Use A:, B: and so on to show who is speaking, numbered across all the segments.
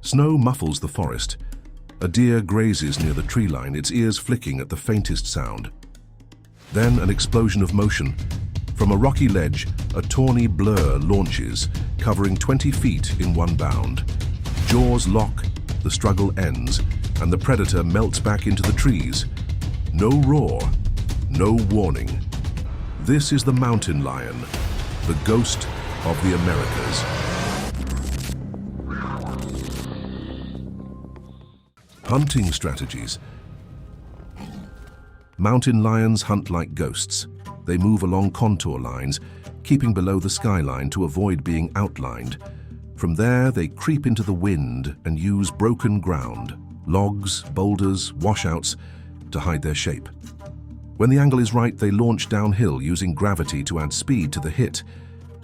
A: Snow muffles the forest. A deer grazes near the tree line, its ears flicking at the faintest sound. Then an explosion of motion. From a rocky ledge, a tawny blur launches, covering 20 feet in one bound. Jaws lock, the struggle ends, and the predator melts back into the trees. No roar, no warning. This is the mountain lion, the ghost of the Americas. Hunting strategies. Mountain lions hunt like ghosts. They move along contour lines, keeping below the skyline to avoid being outlined. From there, they creep into the wind and use broken ground, logs, boulders, washouts, to hide their shape. When the angle is right, they launch downhill using gravity to add speed to the hit.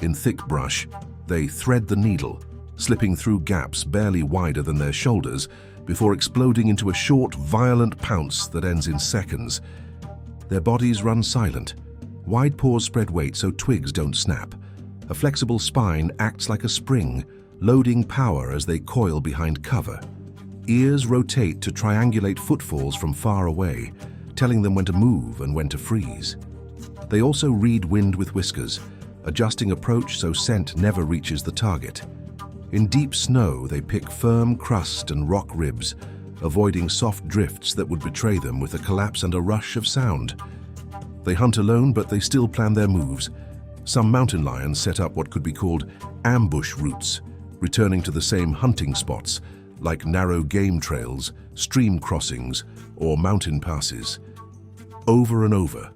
A: In thick brush, they thread the needle, slipping through gaps barely wider than their shoulders before exploding into a short, violent pounce that ends in seconds. Their bodies run silent. Wide paws spread weight so twigs don't snap. A flexible spine acts like a spring, loading power as they coil behind cover. Ears rotate to triangulate footfalls from far away, telling them when to move and when to freeze. They also read wind with whiskers, adjusting approach so scent never reaches the target. In deep snow, they pick firm crust and rock ribs, avoiding soft drifts that would betray them with a collapse and a rush of sound. They hunt alone, but they still plan their moves. Some mountain lions set up what could be called ambush routes, returning to the same hunting spots, like narrow game trails, stream crossings, or mountain passes, over and over.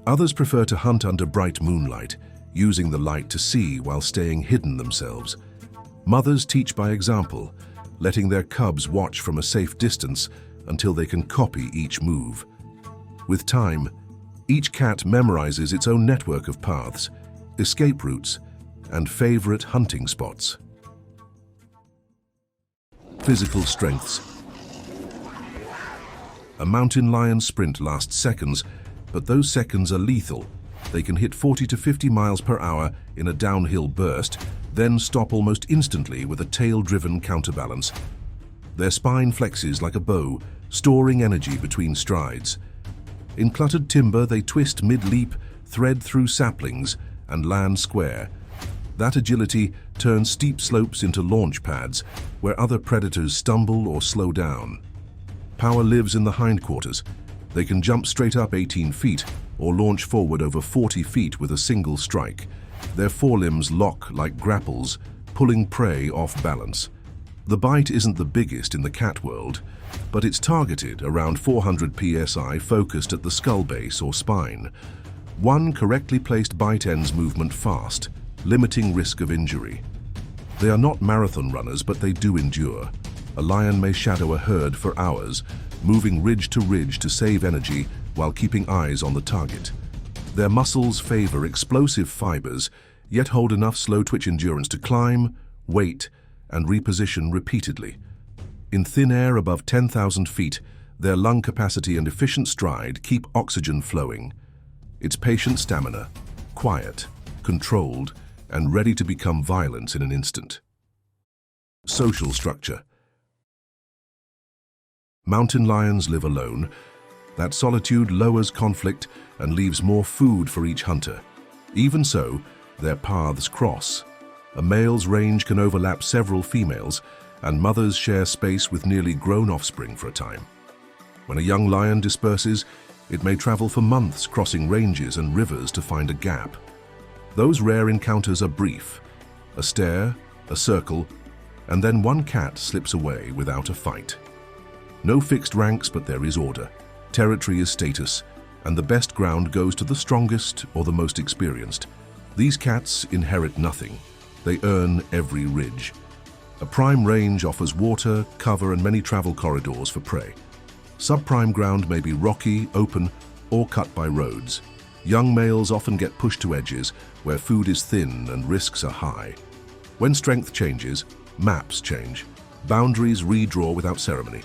A: Others prefer to hunt under bright moonlight, using the light to see while staying hidden themselves. Mothers teach by example, letting their cubs watch from a safe distance until they can copy each move. With time, each cat memorizes its own network of paths, escape routes, and favorite hunting spots. Physical strengths. A mountain lion's sprint lasts seconds, but those seconds are lethal. They can hit 40 to 50 miles per hour in a downhill burst, then stop almost instantly with a tail-driven counterbalance. Their spine flexes like a bow, storing energy between strides. In cluttered timber, they twist mid-leap, thread through saplings, and land square. That agility turns steep slopes into launch pads, where other predators stumble or slow down. Power lives in the hindquarters. They can jump straight up 18 feet, or launch forward over 40 feet with a single strike. Their forelimbs lock like grapples, pulling prey off balance. The bite isn't the biggest in the cat world, but it's targeted around 400 psi, focused at the skull base or spine. One correctly placed bite ends movement fast, limiting risk of injury. They are not marathon runners, but they do endure. A lion may shadow a herd for hours, moving ridge to save energy while keeping eyes on the target. Their muscles favor explosive fibers, yet hold enough slow-twitch endurance to climb, wait, and reposition repeatedly. In thin air above 10,000 feet, their lung capacity and efficient stride keep oxygen flowing. It's patient stamina, quiet, controlled, and ready to become violent in an instant. Social structure. Mountain lions live alone. That solitude lowers conflict and leaves more food for each hunter. Even so, their paths cross. A male's range can overlap several females, and mothers share space with nearly grown offspring for a time. When a young lion disperses, it may travel for months, crossing ranges and rivers to find a gap. Those rare encounters are brief. A stare, a circle, and then one cat slips away without a fight. No fixed ranks, but there is order. Territory is status, and the best ground goes to the strongest or the most experienced. These cats inherit nothing. They earn every ridge. A prime range offers water, cover, and many travel corridors for prey. Subprime ground may be rocky, open, or cut by roads. Young males often get pushed to edges where food is thin and risks are high. When strength changes, maps change. Boundaries redraw without ceremony.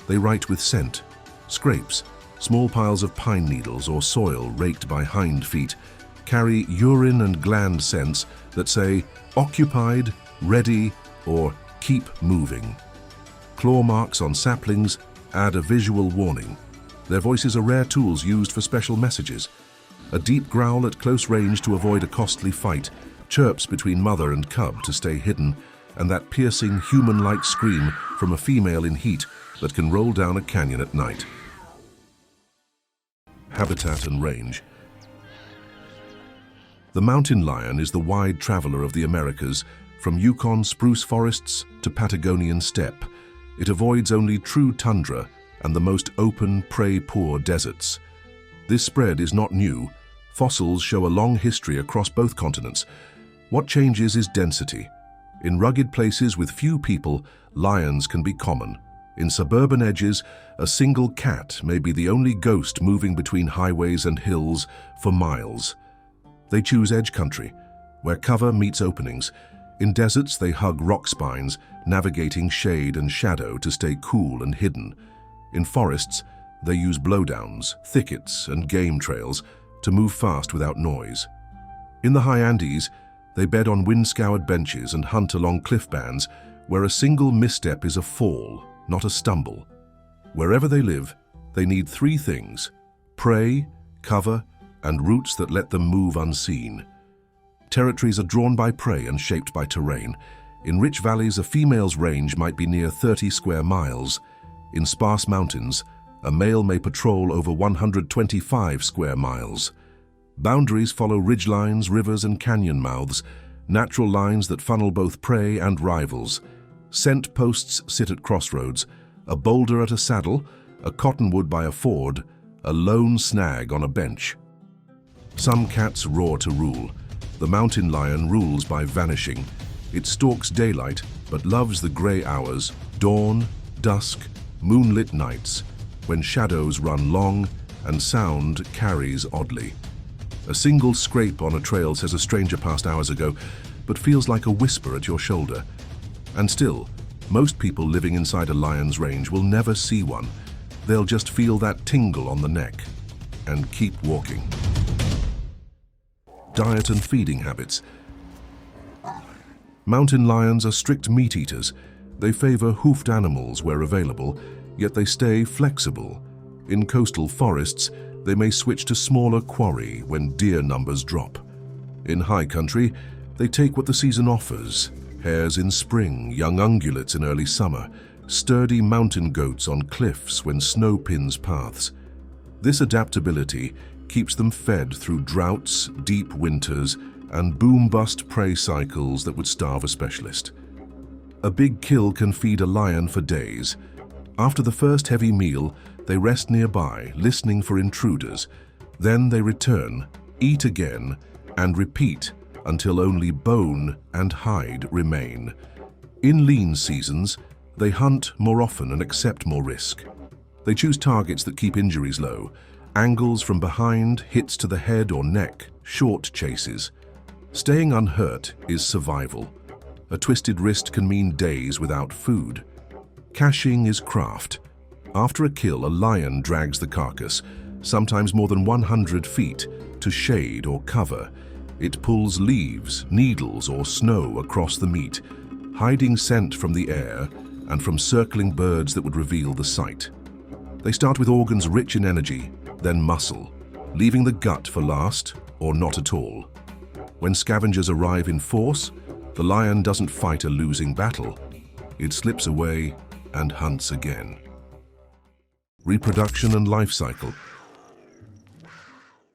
A: They write with scent. Scrapes, small piles of pine needles or soil raked by hind feet, carry urine and gland scents that say occupied, ready, or keep moving. Claw marks on saplings add a visual warning. Their voices are rare tools used for special messages. A deep growl at close range to avoid a costly fight, chirps between mother and cub to stay hidden, and that piercing human-like scream from a female in heat that can roll down a canyon at night. Habitat and range. The mountain lion is the wide traveler of the Americas, from Yukon spruce forests to Patagonian steppe. It avoids only true tundra and the most open, prey-poor deserts. This spread is not new. Fossils show a long history across both continents. What changes is density. In rugged places with few people, lions can be common. In suburban edges, a single cat may be the only ghost moving between highways and hills for miles. They choose edge country, where cover meets openings. In deserts, they hug rock spines, navigating shade and shadow to stay cool and hidden. In forests, they use blowdowns, thickets, and game trails to move fast without noise. In the high Andes, they bed on wind-scoured benches and hunt along cliff bands where a single misstep is a fall, not a stumble. Wherever they live, they need three things: prey, cover, and routes that let them move unseen. Territories are drawn by prey and shaped by terrain. In rich valleys, a female's range might be near 30 square miles. In sparse mountains, a male may patrol over 125 square miles. Boundaries follow ridgelines, rivers, and canyon mouths, natural lines that funnel both prey and rivals. Scent posts sit at crossroads, a boulder at a saddle, a cottonwood by a ford, a lone snag on a bench. Some cats roar to rule. The mountain lion rules by vanishing. It stalks daylight, but loves the gray hours, dawn, dusk, moonlit nights, when shadows run long and sound carries oddly. A single scrape on a trail says a stranger passed hours ago, but feels like a whisper at your shoulder. And still, most people living inside a lion's range will never see one. They'll just feel that tingle on the neck and keep walking. Diet and feeding habits. Mountain lions are strict meat eaters. They favor hoofed animals where available, yet they stay flexible. In coastal forests, they may switch to smaller quarry when deer numbers drop. In high country, they take what the season offers: hares in spring, young ungulates in early summer, sturdy mountain goats on cliffs when snow pins paths. This adaptability keeps them fed through droughts, deep winters, and boom-bust prey cycles that would starve a specialist. A big kill can feed a lion for days. After the first heavy meal, they rest nearby, listening for intruders. Then they return, eat again, and repeat until only bone and hide remain. In lean seasons, they hunt more often and accept more risk. They choose targets that keep injuries low. Angles from behind, hits to the head or neck, short chases. Staying unhurt is survival. A twisted wrist can mean days without food. Caching is craft. After a kill, a lion drags the carcass, sometimes more than 100 feet, to shade or cover. It pulls leaves, needles, or snow across the meat, hiding scent from the air and from circling birds that would reveal the sight. They start with organs rich in energy, then muscle, leaving the gut for last or not at all. When scavengers arrive in force, the lion doesn't fight a losing battle. It slips away and hunts again. Reproduction and life cycle.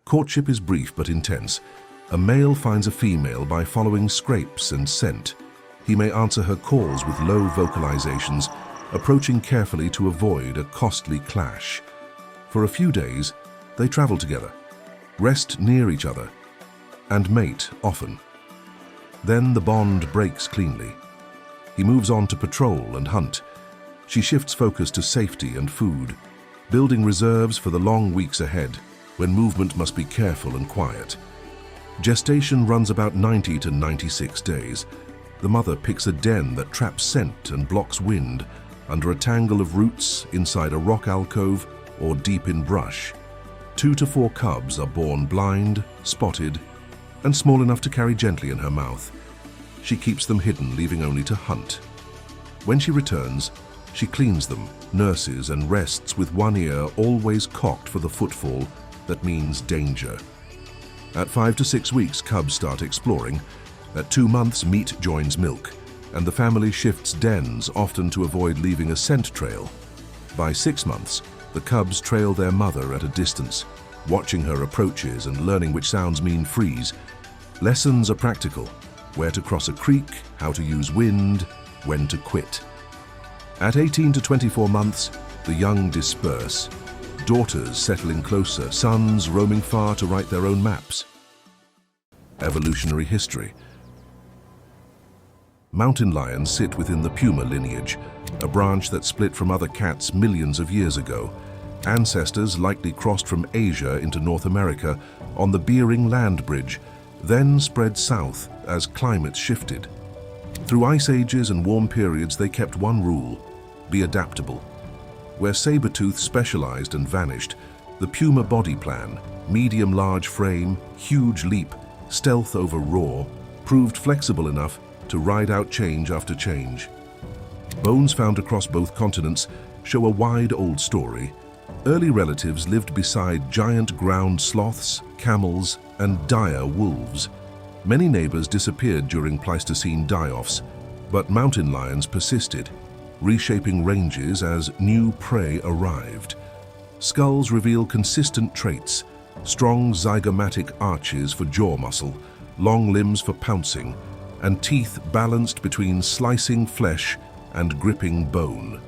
A: Courtship is brief but intense. A male finds a female by following scrapes and scent. He may answer her calls with low vocalizations, approaching carefully to avoid a costly clash. For a few days, they travel together, rest near each other, and mate often. Then the bond breaks cleanly. He moves on to patrol and hunt. She shifts focus to safety and food, building reserves for the long weeks ahead, when movement must be careful and quiet. Gestation runs about 90 to 96 days. The mother picks a den that traps scent and blocks wind, under a tangle of roots, inside a rock alcove, or deep in brush. 2 to 4 cubs are born blind, spotted, and small enough to carry gently in her mouth. She keeps them hidden, leaving only to hunt. When she returns, she cleans them, nurses, and rests with one ear always cocked for the footfall that means danger. At 5 to 6 weeks, cubs start exploring. At 2 months, meat joins milk, and the family shifts dens, often to avoid leaving a scent trail. By 6 months, the cubs trail their mother at a distance, watching her approaches and learning which sounds mean freeze. Lessons are practical: where to cross a creek, how to use wind, when to quit. At 18 to 24 months, the young disperse. Daughters settle in closer, sons roaming far to write their own maps. Evolutionary history. Mountain lions sit within the puma lineage, a branch that split from other cats millions of years ago. Ancestors likely crossed from Asia into North America on the Bering land bridge, then spread south as climates shifted. Through ice ages and warm periods, they kept one rule: be adaptable. Where saber-tooth specialized and vanished, the puma body plan, medium-large frame, huge leap, stealth over roar, proved flexible enough to ride out change after change. Bones found across both continents show a wide old story. Early relatives lived beside giant ground sloths, camels, and dire wolves. Many neighbors disappeared during Pleistocene die-offs, but mountain lions persisted, reshaping ranges as new prey arrived. Skulls reveal consistent traits: strong zygomatic arches for jaw muscle, long limbs for pouncing, and teeth balanced between slicing flesh and gripping bone.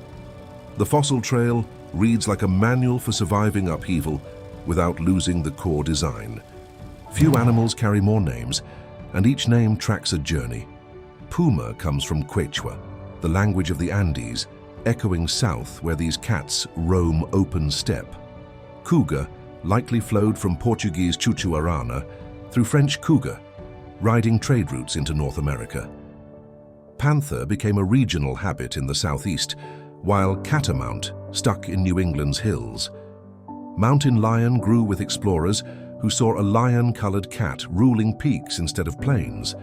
A: The fossil trail reads like a manual for surviving upheaval without losing the core design. Few animals carry more names, and each name tracks a journey. Puma comes from Quechua, the language of the Andes, echoing south where these cats roam open steppe. Cougar likely flowed from Portuguese Chuchuarana through French cougar, riding trade routes into North America. Panther became a regional habit in the southeast, while catamount stuck in New England's hills. Mountain lion grew with explorers who saw a lion-colored cat ruling peaks instead of plains.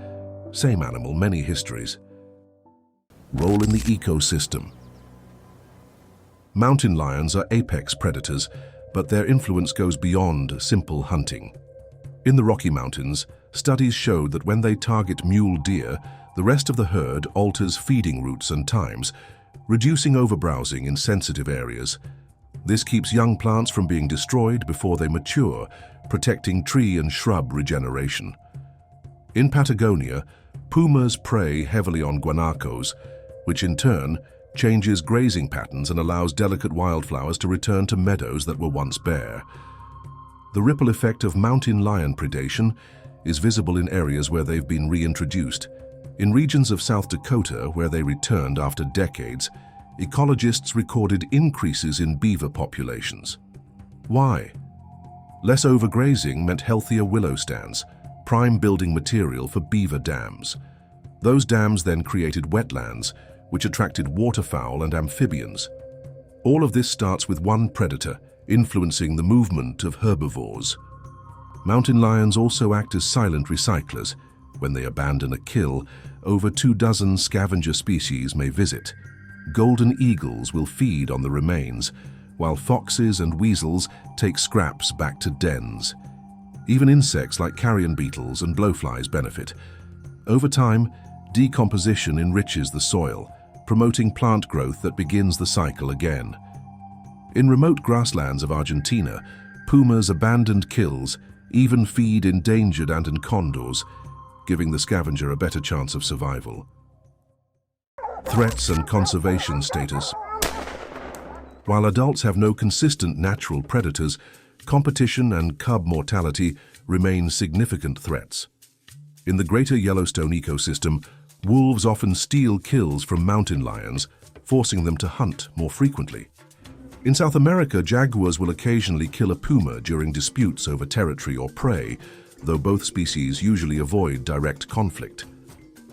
A: Same animal, many histories. Role in the ecosystem. Mountain lions are apex predators, but their influence goes beyond simple hunting. In the Rocky Mountains, studies showed that when they target mule deer, the rest of the herd alters feeding routes and times, reducing overbrowsing in sensitive areas. This keeps young plants from being destroyed before they mature, protecting tree and shrub regeneration. In Patagonia, pumas prey heavily on guanacos, which in turn changes grazing patterns and allows delicate wildflowers to return to meadows that were once bare. The ripple effect of mountain lion predation is visible in areas where they've been reintroduced. In regions of South Dakota, where they returned after decades, ecologists recorded increases in beaver populations. Why? Less overgrazing meant healthier willow stands, prime building material for beaver dams. Those dams then created wetlands, which attracted waterfowl and amphibians. All of this starts with one predator, influencing the movement of herbivores. Mountain lions also act as silent recyclers. When they abandon a kill, over 24 scavenger species may visit. Golden eagles will feed on the remains, while foxes and weasels take scraps back to dens. Even insects like carrion beetles and blowflies benefit. Over time, decomposition enriches the soil, promoting plant growth that begins the cycle again. In remote grasslands of Argentina, pumas' abandoned kills even feed endangered Andean condors, giving the scavenger a better chance of survival. Threats and conservation status. While adults have no consistent natural predators, competition and cub mortality remain significant threats. In the greater Yellowstone ecosystem, wolves often steal kills from mountain lions, forcing them to hunt more frequently. In South America, jaguars will occasionally kill a puma during disputes over territory or prey, though both species usually avoid direct conflict.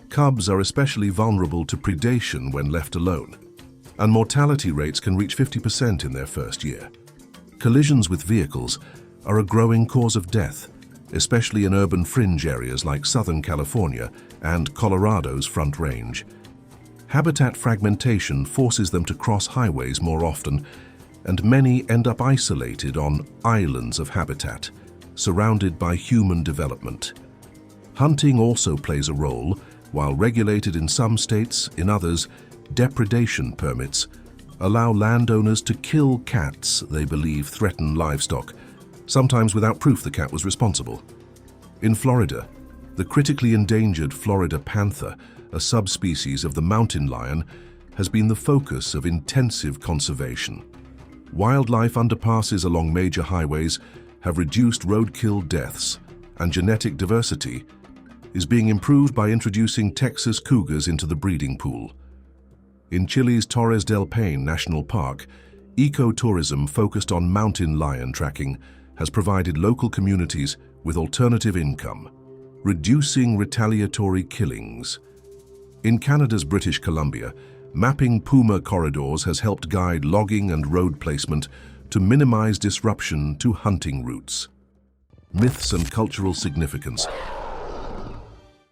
A: Cubs are especially vulnerable to predation when left alone, and mortality rates can reach 50% in their first year. Collisions with vehicles are a growing cause of death, especially in urban fringe areas like Southern California and Colorado's Front Range. Habitat fragmentation forces them to cross highways more often, and many end up isolated on islands of habitat, surrounded by human development. Hunting also plays a role. While regulated in some states, in others, depredation permits allow landowners to kill cats they believe threaten livestock, sometimes without proof the cat was responsible. In Florida, the critically endangered Florida panther, a subspecies of the mountain lion, has been the focus of intensive conservation. Wildlife underpasses along major highways have reduced roadkill deaths, and genetic diversity is being improved by introducing Texas cougars into the breeding pool. In Chile's Torres del Paine National Park, ecotourism focused on mountain lion tracking has provided local communities with alternative income, reducing retaliatory killings. In Canada's British Columbia, mapping puma corridors has helped guide logging and road placement to minimize disruption to hunting routes. Myths and cultural significance.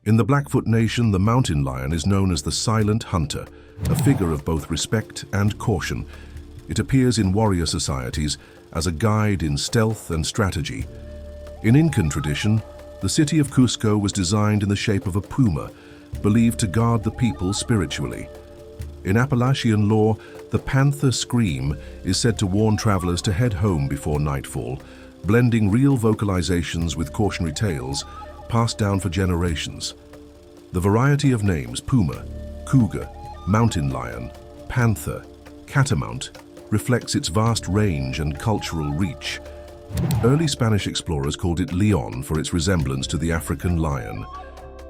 A: In the Blackfoot Nation, the mountain lion is known as the silent hunter, a figure of both respect and caution. It appears in warrior societies as a guide in stealth and strategy. In Incan tradition, the city of Cusco was designed in the shape of a puma, believed to guard the people spiritually. In Appalachian lore, the panther scream is said to warn travelers to head home before nightfall, blending real vocalizations with cautionary tales passed down for generations. The variety of names, puma, cougar, mountain lion, panther, catamount, reflects its vast range and cultural reach. Early Spanish explorers called it leon for its resemblance to the African lion.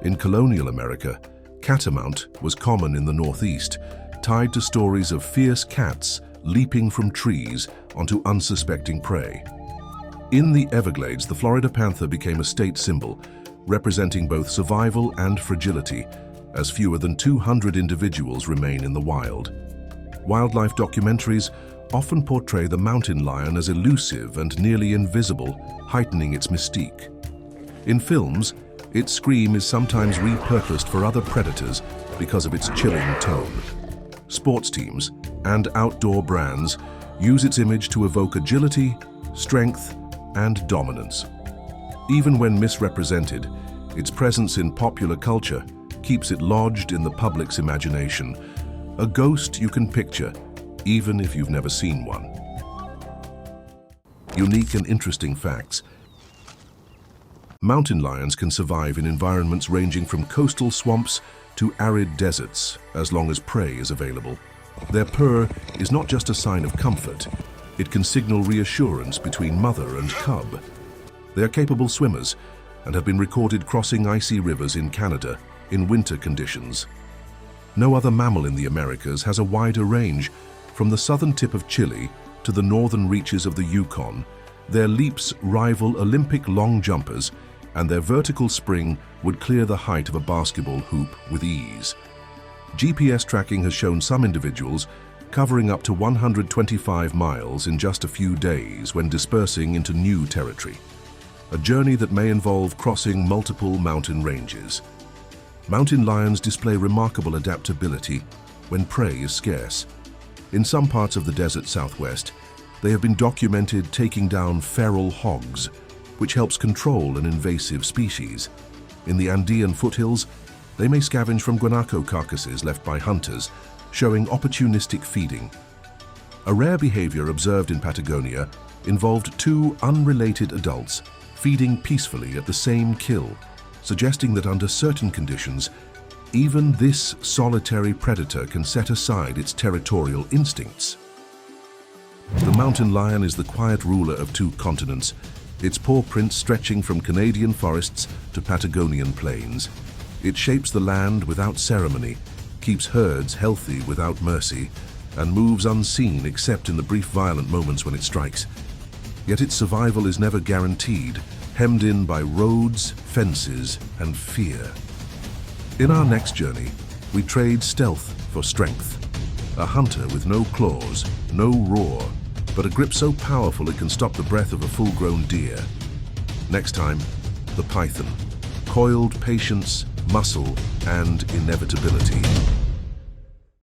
A: In colonial America, catamount was common in the Northeast, tied to stories of fierce cats leaping from trees onto unsuspecting prey. In the Everglades, the Florida panther became a state symbol, representing both survival and fragility, as fewer than 200 individuals remain in the wild. Wildlife documentaries often portray the mountain lion as elusive and nearly invisible, heightening its mystique. In films, its scream is sometimes repurposed for other predators because of its chilling tone. Sports teams and outdoor brands use its image to evoke agility, strength, and dominance. Even when misrepresented, its presence in popular culture keeps it lodged in the public's imagination, a ghost you can picture, even if you've never seen one. Unique and interesting facts. Mountain lions can survive in environments ranging from coastal swamps to arid deserts, as long as prey is available. Their purr is not just a sign of comfort, it can signal reassurance between mother and cub. They are capable swimmers and have been recorded crossing icy rivers in Canada in winter conditions. No other mammal in the Americas has a wider range. From the southern tip of Chile to the northern reaches of the Yukon, their leaps rival Olympic long jumpers, and their vertical spring would clear the height of a basketball hoop with ease. GPS tracking has shown some individuals covering up to 125 miles in just a few days when dispersing into new territory, a journey that may involve crossing multiple mountain ranges. Mountain lions display remarkable adaptability when prey is scarce. In some parts of the desert Southwest, they have been documented taking down feral hogs, which helps control an invasive species. In the Andean foothills, they may scavenge from guanaco carcasses left by hunters, showing opportunistic feeding. A rare behavior observed in Patagonia involved two unrelated adults feeding peacefully at the same kill, suggesting that under certain conditions, even this solitary predator can set aside its territorial instincts. The mountain lion is the quiet ruler of two continents, its paw prints stretching from Canadian forests to Patagonian plains. It shapes the land without ceremony, keeps herds healthy without mercy, and moves unseen except in the brief violent moments when it strikes. Yet its survival is never guaranteed, hemmed in by roads, fences, and fear. In our next journey, we trade stealth for strength. A hunter with no claws, no roar, but a grip so powerful it can stop the breath of a full-grown deer. Next time, the python. Coiled patience, muscle, and inevitability.